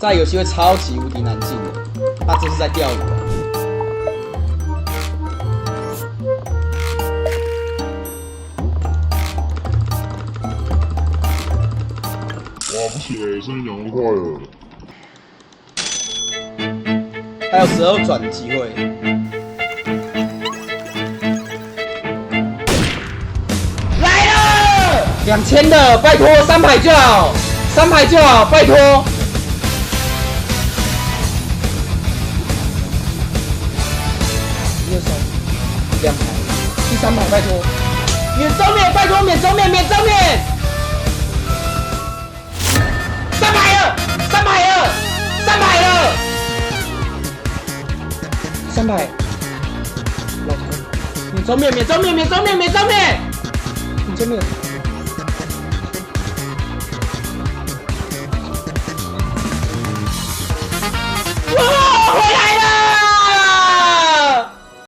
这游戏会超级无敌难进的，他这是在钓鱼啊。哇，不行欸，声音讲那么快了。还有12转的机会。来了，2000的，拜托3排就好，3排就好，拜托。1、2、3，2排，第3排拜托，免招免，拜托免招免，免招免。3排了，3排了，3排了。3排，老公，免招免，免招免，免招免，免招免，免招免。